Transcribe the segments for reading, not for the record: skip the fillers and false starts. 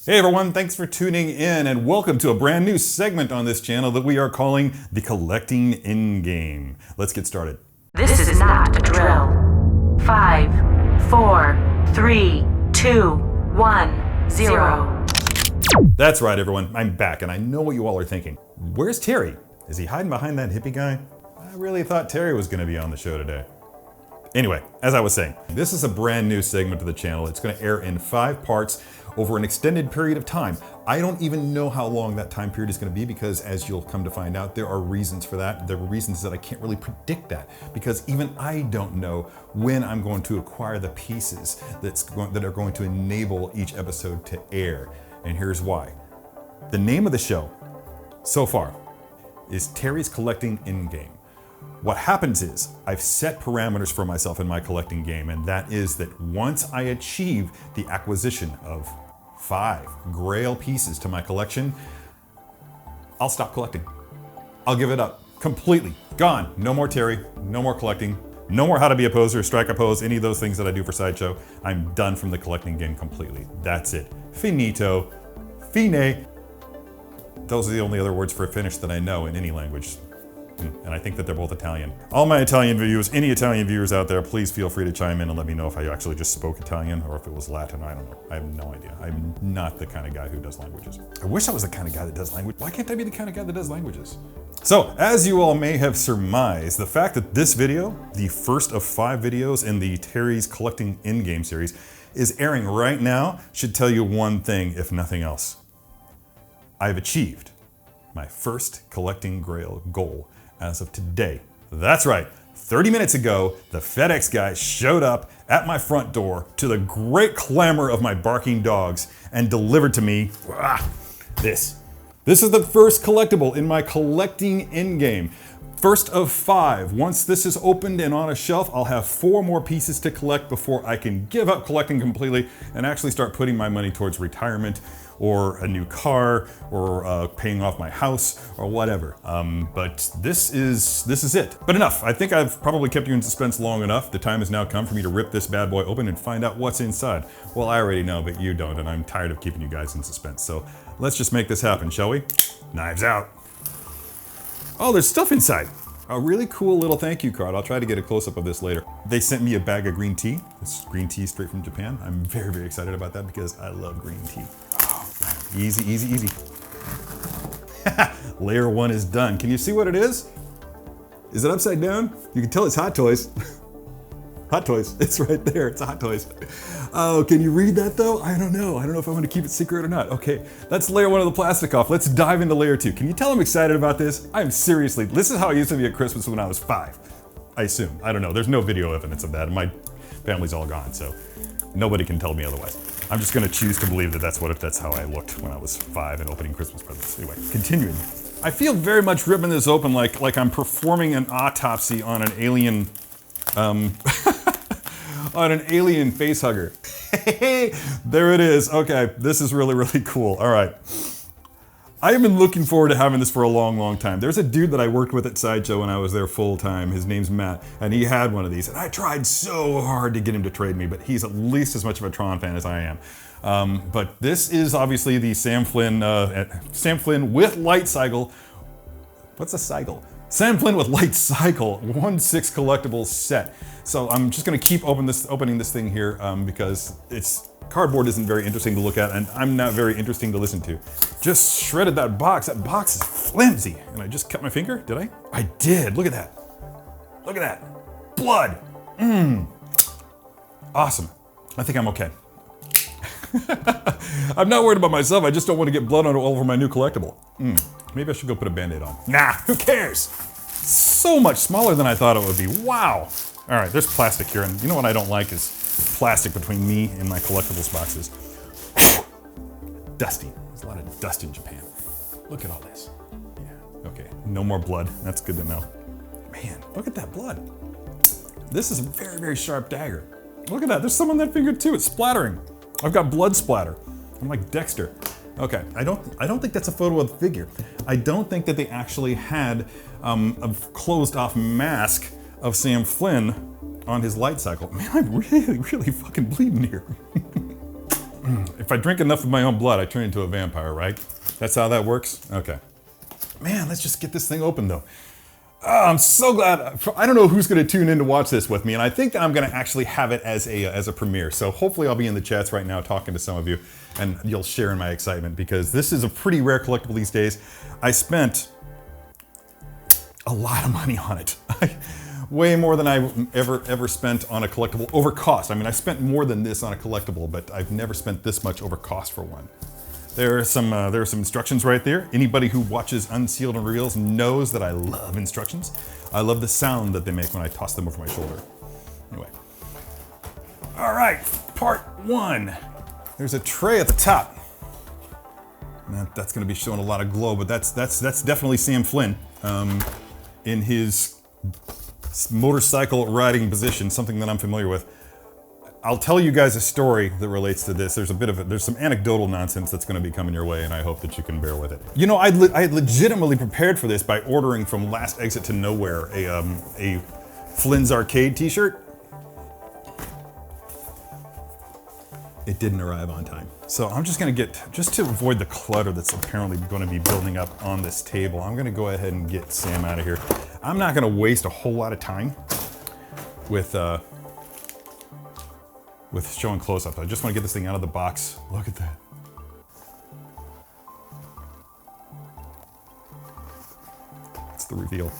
Hey everyone, thanks for tuning in and welcome to a brand new segment on this channel that we are calling the Collecting In-Game. Let's get started. This is not a drill. 5, 4, 3, 2, 1, 0. That's right everyone, I'm back and I know what you all are thinking. Where's Terry? Is he hiding behind that hippie guy? I really thought Terry was going to be on the show today. Anyway, as I was saying, this is a brand new segment to the channel. It's going to air in 5 parts over an extended period of time. I don't even know how long that time period is going to be because, as you'll come to find out, there are reasons for that. There are reasons that I can't really predict that because even I don't know when I'm going to acquire the pieces that are going to enable each episode to air. And here's why. The name of the show so far is Terry's Collecting In-Game. What happens is, I've set parameters for myself in my collecting game, and that is that once I achieve the acquisition of 5 Grail pieces to my collection, I'll stop collecting. I'll give it up completely. Gone. No more Terry, no more collecting, no more how to be a poser, strike a pose, any of those things that I do for Sideshow. I'm done from the collecting game completely. That's it. Finito. Fine. Those are the only other words for finish that I know in any language. And I think that they're both Italian. All my Italian viewers, any Italian viewers out there, please feel free to chime in and let me know if I actually just spoke Italian or if it was Latin. I don't know. I have no idea. I'm not the kind of guy who does languages. I wish I was the kind of guy that does language. Why can't I be the kind of guy that does languages? So, as you all may have surmised, the fact that this video, the first of 5 videos in the Terry's Collecting In-Game series, is airing right now should tell you one thing, if nothing else. I've achieved my first collecting Grail goal as of today. That's right, 30 minutes ago, the FedEx guy showed up at my front door to the great clamor of my barking dogs and delivered to me this. This is the first collectible in my Collecting In-Game. First of 5. Once this is opened and on a shelf, I'll have 4 more pieces to collect before I can give up collecting completely and actually start putting my money towards retirement or a new car or paying off my house or whatever. But this is it. But enough. I think I've probably kept you in suspense long enough. The time has now come for me to rip this bad boy open and find out what's inside. Well, I already know, but you don't, and I'm tired of keeping you guys in suspense. So let's just make this happen, shall we? Knives out. Oh, there's stuff inside. A really cool little thank you card. I'll try to get a close-up of this later. They sent me a bag of green tea. This green tea straight from Japan. I'm very, very excited about that because I love green tea. Oh, man. Easy, easy, easy. Layer 1 is done. Can you see what it is? Is it upside down? You can tell it's Hot Toys. Hot Toys, it's right there, it's Hot Toys. Oh, can you read that though? I don't know if I want to keep it secret or not. Okay, that's layer 1 of the plastic off. Let's dive into layer 2. Can you tell I'm excited about this? I'm seriously, this is how I used to be at Christmas when I was 5. I assume, I don't know, there's no video evidence of that and my family's all gone, so nobody can tell me otherwise. I'm just gonna choose to believe that that's how I looked when I was 5 and opening Christmas presents. Anyway, continuing. I feel very much ripping this open like I'm performing an autopsy on an alien, on an alien face hugger. Hey, there it is. Okay, this is really, really cool. All right. I have been looking forward to having this for a long, long time. There's a dude that I worked with at Sideshow when I was there full time. His name's Matt, and he had one of these. And I tried so hard to get him to trade me, but he's at least as much of a Tron fan as I am. But this is obviously the Sam Flynn with Light Cycle. What's a cycle? Sam Flynn with Light Cycle 1/6 collectibles set. So I'm just gonna keep opening this thing here because cardboard isn't very interesting to look at and I'm not very interesting to listen to. Just shredded that box. That box is flimsy. And I just cut my finger, did I? I did, look at that. Look at that, blood. Awesome, I think I'm okay. I'm not worried about myself, I just don't want to get blood all over my new collectible. Maybe I should go put a Band-Aid on. Nah, who cares? So much smaller than I thought it would be, wow. All right, there's plastic here, and you know what I don't like is plastic between me and my collectibles boxes. Dusty, there's a lot of dust in Japan. Look at all this. Yeah, okay, no more blood, that's good to know. Man, look at that blood. This is a very, very sharp dagger. Look at that, there's some on that finger too, it's splattering. I've got blood splatter. I'm like Dexter. Okay, I don't think that's a photo of the figure. I don't think that they actually had a closed off mask of Sam Flynn on his Light Cycle. Man, I'm really, really fucking bleeding here. if I drink enough of my own blood, I turn into a vampire, right? That's how that works? Okay. Man, let's just get this thing open though. Oh, I'm so glad. I don't know who's going to tune in to watch this with me, and I think that I'm going to actually have it as a premiere. So hopefully I'll be in the chats right now talking to some of you, and you'll share in my excitement because this is a pretty rare collectible these days. I spent a lot of money on it. Way more than I ever spent on a collectible over cost. I mean, I spent more than this on a collectible, but I've never spent this much over cost for one. There are some instructions right there. Anybody who watches Unsealed and Reveals knows that I love instructions. I love the sound that they make when I toss them over my shoulder. Anyway. All right, part one. There's a tray at the top. That's gonna be showing a lot of glow, but that's definitely Sam Flynn in his motorcycle riding position, something that I'm familiar with. I'll tell you guys a story that relates to this. There's some anecdotal nonsense that's going to be coming your way, and I hope that you can bear with it. You know, I had legitimately prepared for this by ordering from Last Exit to Nowhere a Flynn's Arcade t-shirt. It didn't arrive on time. So I'm just going to just to avoid the clutter that's apparently going to be building up on this table, I'm going to go ahead and get Sam out of here. I'm not going to waste a whole lot of time with showing close-up. I just want to get this thing out of the box. Look at that. That's the reveal.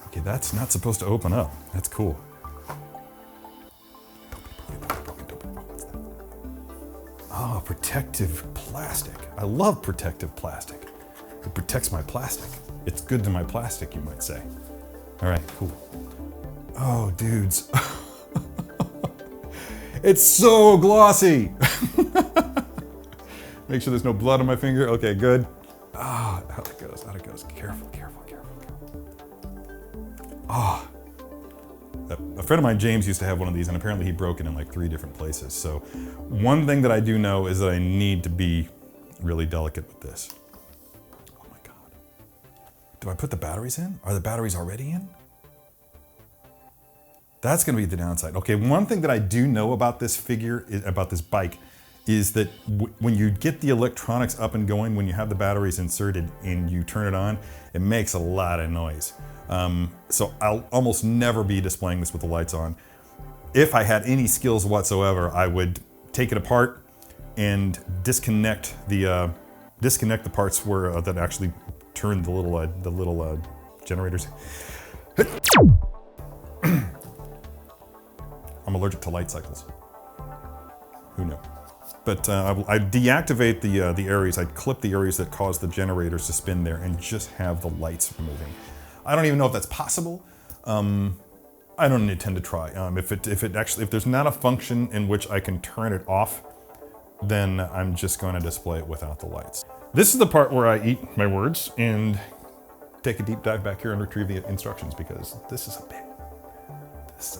Okay, that's not supposed to open up. That's cool. Oh, protective plastic. I love protective plastic. It protects my plastic. It's good to my plastic, you might say. All right, cool. Oh, dudes. It's so glossy. Make sure there's no blood on my finger. Okay, good. Ah, oh, out it goes, out it goes. Careful, careful, careful, careful. Ah. A friend of mine, James, used to have one of these, and apparently he broke it in like 3 different places. So one thing that I do know is that I need to be really delicate with this. Oh my God. Do I put the batteries in? Are the batteries already in? That's gonna be the downside. Okay, one thing that I do know about this about this bike, is that when you get the electronics up and going, when you have the batteries inserted and you turn it on, it makes a lot of noise. So I'll almost never be displaying this with the lights on. If I had any skills whatsoever, I would take it apart and disconnect the parts where that actually turn the little generators. I'm allergic to light cycles. Who knew? But I deactivate the areas. I clip the areas that cause the generators to spin there and just have the lights moving. I don't even know if that's possible. I don't intend to try. If there's not a function in which I can turn it off, then I'm just going to display it without the lights. This is the part where I eat my words and take a deep dive back here and retrieve the instructions, because this is a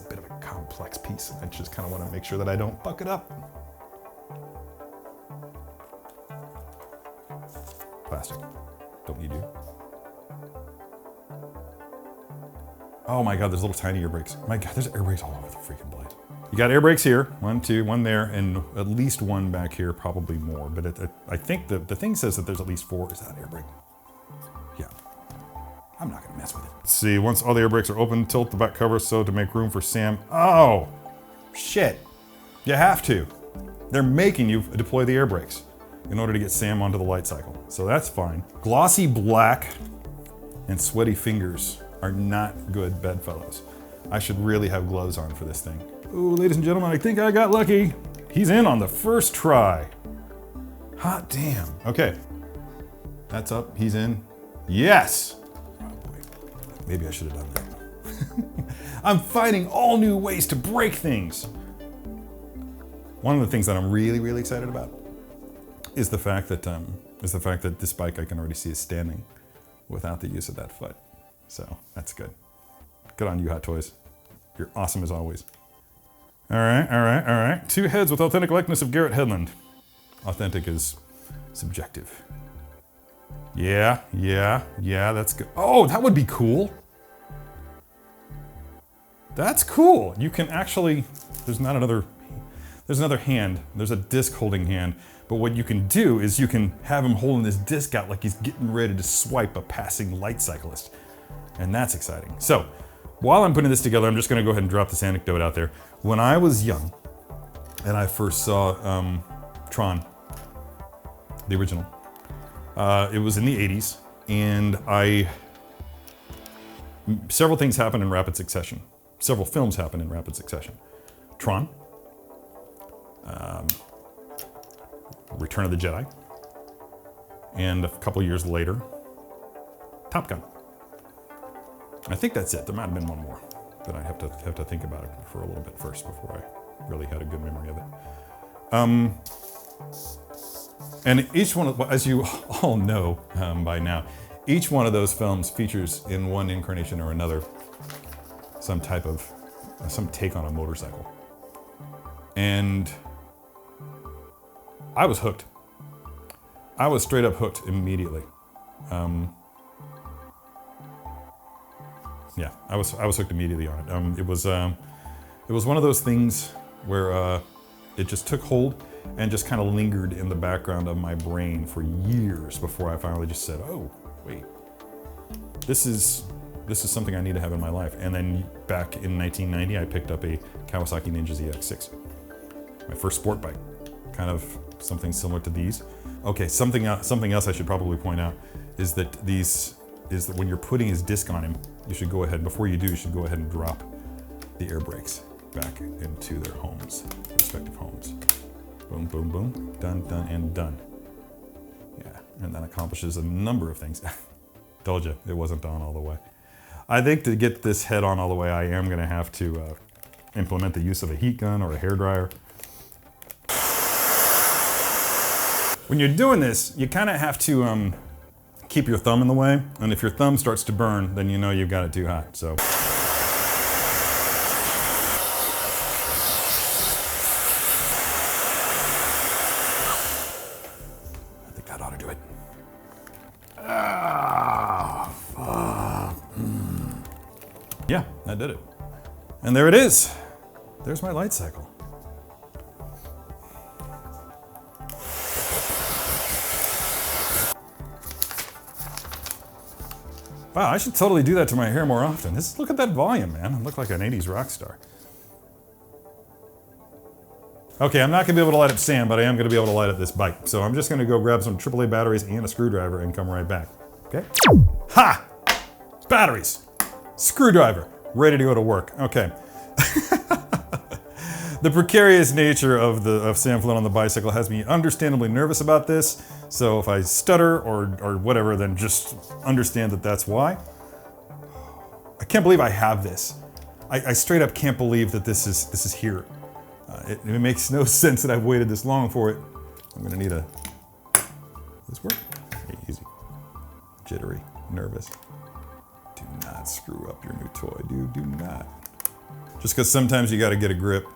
bit of a complex piece. I just kind of want to make sure that I don't fuck it up. Plastic. Don't you do? Oh my God, there's little tiny air brakes. My God, there's air brakes all over the freaking blade. You got air brakes here, 1, 2, 1 there, and at least 1 back here, probably more. But I think the thing says that there's at least 4. Is that air brake? Yeah. I'm not gonna mess with it. Let's see, once all the air brakes are open, tilt the back cover so to make room for Sam. Oh, shit. You have to. They're making you deploy the air brakes in order to get Sam onto the light cycle. So that's fine. Glossy black and sweaty fingers are not good bedfellows. I should really have gloves on for this thing. Ooh, ladies and gentlemen, I think I got lucky. He's in on the first try. Hot damn. Okay. That's up, he's in. Yes! Oh boy, maybe I should have done that. I'm finding all new ways to break things. One of the things that I'm really, really excited about is the fact that this bike I can already see is standing without the use of that foot. So that's good. Good on you, Hot Toys. You're awesome as always. All right, all right, all right. 2 heads with authentic likeness of Garrett Hedlund. Authentic is subjective. Yeah, that's good. Oh, that would be cool. That's cool. You can actually, there's not there's another hand. There's a disc holding hand. But what you can do is you can have him holding this disc out like he's getting ready to swipe a passing light cyclist. And that's exciting. So while I'm putting this together, I'm just gonna go ahead and drop this anecdote out there. When I was young and I first saw Tron, the original, it was in the 80s, and several things happened in rapid succession. Several films happened in rapid succession. Tron, Return of the Jedi, and a couple years later, Top Gun. I think that's it. There might have been one more, but I have to think about it for a little bit first before I really had a good memory of it. And each one of, as you all know by now, each one of those films features in one incarnation or another some take on a motorcycle. And I was hooked. I was straight up hooked immediately. Yeah, I was hooked immediately on it. It was one of those things where it just took hold and just kind of lingered in the background of my brain for years before I finally just said, "Oh, wait, this is something I need to have in my life." And then back in 1990, I picked up a Kawasaki Ninja ZX6, my first sport bike, kind of something similar to these. Okay, something else I should probably point out is that when you're putting his disc on him, you should go ahead, before you do, you should go ahead and drop the air brakes back into their homes, respective homes. Boom, boom, boom, done, done, and done. Yeah, and that accomplishes a number of things. Told you, it wasn't on all the way. I think to get this head on all the way, I am gonna have to implement the use of a heat gun or a hairdryer. When you're doing this, you kind of have to keep your thumb in the way, and if your thumb starts to burn, then you know you've got it too hot, so. I think that ought to do it. Yeah, that did it. And there it is. There's my light cycle. Wow, I should totally do that to my hair more often. Look at that volume, man. I look like an 80s rock star. Okay, I'm not gonna be able to light up sand, but I am gonna be able to light up this bike. So I'm just gonna go grab some AAA batteries and a screwdriver and come right back, okay? Ha! Batteries, screwdriver, ready to go to work, okay. The precarious nature of Sam Flynn on the bicycle has me understandably nervous about this. So if I stutter or whatever, then just understand that that's why. I can't believe I have this. I straight up can't believe that this is here. It makes no sense that I've waited this long for it. I'm gonna need this work? Hey, easy. Jittery, nervous. Do not screw up your new toy, dude, do not. Just because sometimes you gotta get a grip,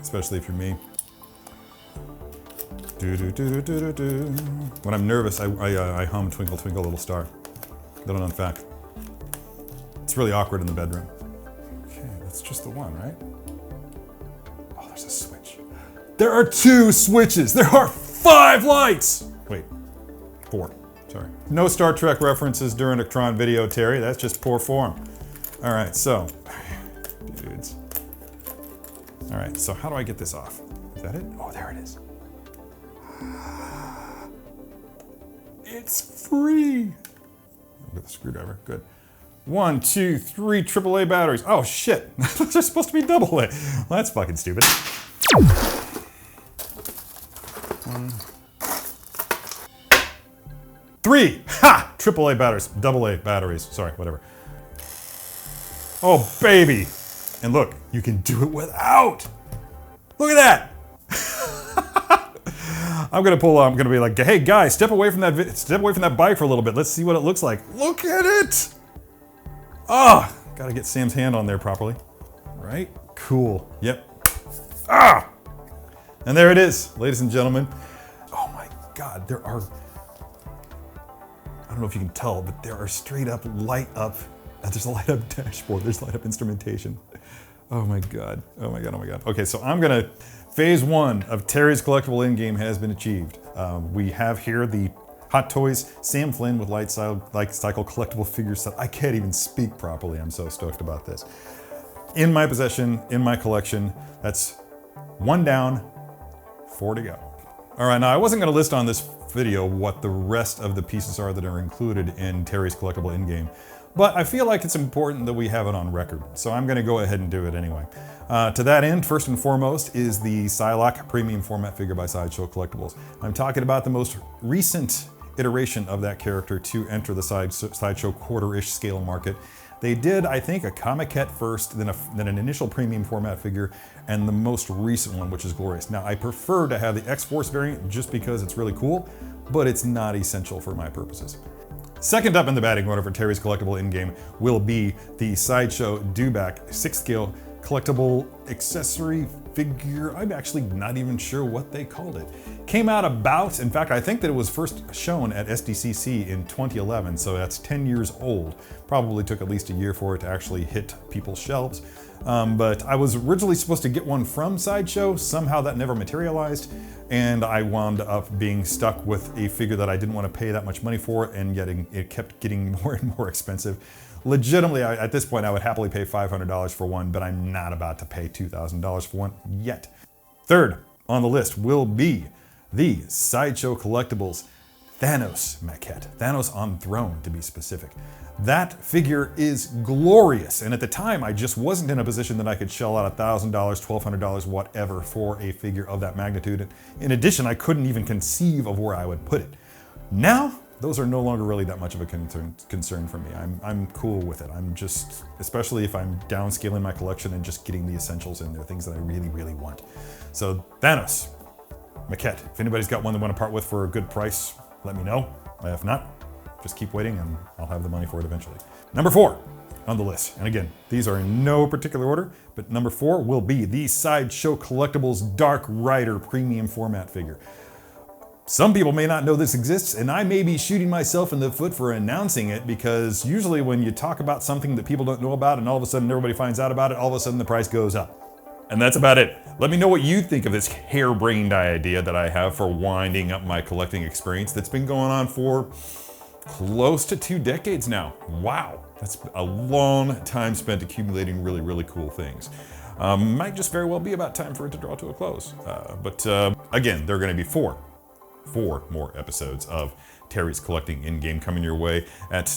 especially if you're me. When I'm nervous, I hum Twinkle Twinkle Little Star. Little known fact. It's really awkward in the bedroom. Okay, that's just the one, right? Oh, there's a switch. There are 2 switches. There are 5 lights. Wait, 4, sorry. No Star Trek references during a Tron video, Terry. That's just poor form. All right, so, dudes. All right, so how do I get this off? Is that it? Oh, there it is. It's free. With a screwdriver, good. 1, 2, 3 AAA batteries. Oh shit, those are supposed to be AA. Well, that's fucking stupid. 1, 3, ha! AAA batteries, AA batteries, sorry, whatever. Oh baby. And look, you can do it without. Look at that. I'm gonna be like, hey guys, step away from that bike for a little bit. Let's see what it looks like. Look at it. Oh, gotta get Sam's hand on there properly. Right? Cool. Yep. Ah! And there it is, ladies and gentlemen. Oh my God, I don't know if you can tell, but there are straight up light up. There's a light up dashboard. There's light up instrumentation. Oh my God. Oh my God. Oh my God. Okay, so I'm gonna Phase 1 of Terry's Collectible Endgame has been achieved. We have here the Hot Toys Sam Flynn with light cycle collectible figure set. I can't even speak properly. I'm so stoked about this. In my possession, in my collection. That's 1 down, 4 to go. All right, now I wasn't gonna list on this video what the rest of the pieces are that are included in Terry's Collectible Endgame, but I feel like it's important that we have it on record, so I'm gonna go ahead and do it anyway. To that end, first and foremost is the Psylocke premium format figure by Sideshow Collectibles. I'm talking about the most recent iteration of that character to enter the Sideshow quarter-ish scale market. They did, I think, a Comic-Cat first, then an initial premium format figure, and the most recent one, which is glorious. Now, I prefer to have the X-Force variant just because it's really cool, but it's not essential for my purposes. Second up in the batting order for Terry's Collectible Endgame will be the Sideshow Dewback 6th scale collectible accessory figure. I'm actually not even sure what they called it. Came out about, in fact, I think that it was first shown at SDCC in 2011, so that's 10 years old. Probably took at least a year for it to actually hit people's shelves. But I was originally supposed to get one from Sideshow. Somehow that never materialized, and I wound up being stuck with a figure that I didn't want to pay that much money for, and it kept getting more and more expensive. Legitimately, at this point, I would happily pay $500 for one, but I'm not about to pay $2,000 for one yet. Third on the list will be the Sideshow Collectibles Thanos maquette. Thanos on Throne, to be specific. That figure is glorious, and at the time, I just wasn't in a position that I could shell out $1,000, $1,200, whatever, for a figure of that magnitude. In addition, I couldn't even conceive of where I would put it. Now, those are no longer really that much of a concern for me. I'm cool with it. I'm just, especially if I'm downscaling my collection and just getting the essentials in there, things that I really, really want. So Thanos, maquette. If anybody's got one they want to part with for a good price, let me know. If not, just keep waiting and I'll have the money for it eventually. Number 4 on the list, and again, these are in no particular order, but number 4 will be the Sideshow Collectibles Dark Rider premium format figure. Some people may not know this exists, and I may be shooting myself in the foot for announcing it, because usually when you talk about something that people don't know about and all of a sudden everybody finds out about it, all of a sudden the price goes up. And that's about it. Let me know what you think of this harebrained idea that I have for winding up my collecting experience that's been going on for close to 2 decades now. Wow, that's a long time spent accumulating really, really cool things. Might just very well be about time for it to draw to a close. But again, there are gonna be 4 more episodes of Terry's Collecting Endgame coming your way at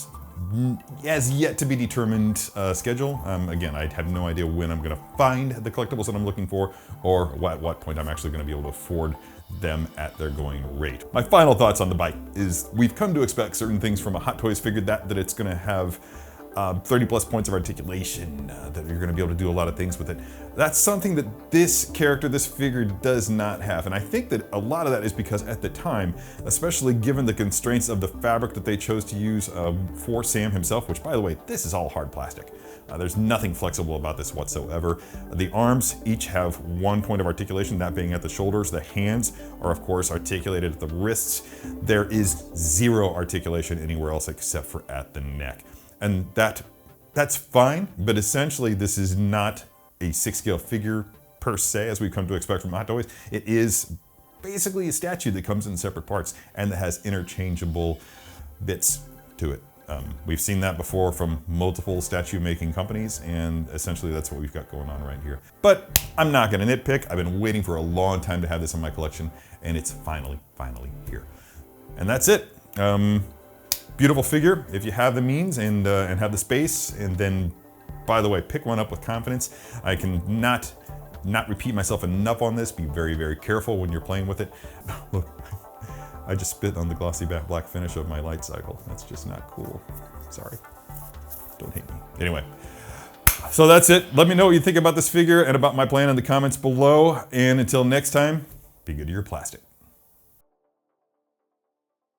as yet to be determined schedule. Again, I have no idea when I'm gonna find the collectibles that I'm looking for, or at what point I'm actually gonna be able to afford them at their going rate. My final thoughts on the bike is we've come to expect certain things from a Hot Toys figure, that it's gonna have 30 plus points of articulation, that you're gonna be able to do a lot of things with it. That's something that this character, this figure does not have. And I think that a lot of that is because at the time, especially given the constraints of the fabric that they chose to use for Sam himself, which by the way, this is all hard plastic. There's nothing flexible about this whatsoever. The arms each have 1 point of articulation, that being at the shoulders. The hands are of course articulated at the wrists. There is 0 articulation anywhere else except for at the neck. And that's fine, but essentially this is not a 6 scale figure per se, as we've come to expect from Hot Toys. It is basically a statue that comes in separate parts and that has interchangeable bits to it. We've seen that before from multiple statue making companies, and essentially that's what we've got going on right here. But I'm not gonna nitpick. I've been waiting for a long time to have this in my collection, and it's finally here. And that's it. Beautiful figure if you have the means and have the space, and then, by the way, pick one up with confidence. I can not repeat myself enough on this. Be very, very careful when you're playing with it. Look, I just spit on the glossy black finish of my light cycle. That's just not cool. Sorry. Don't hate me. Anyway, so that's it. Let me know what you think about this figure and about my plan in the comments below. And until next time, be good to your plastic.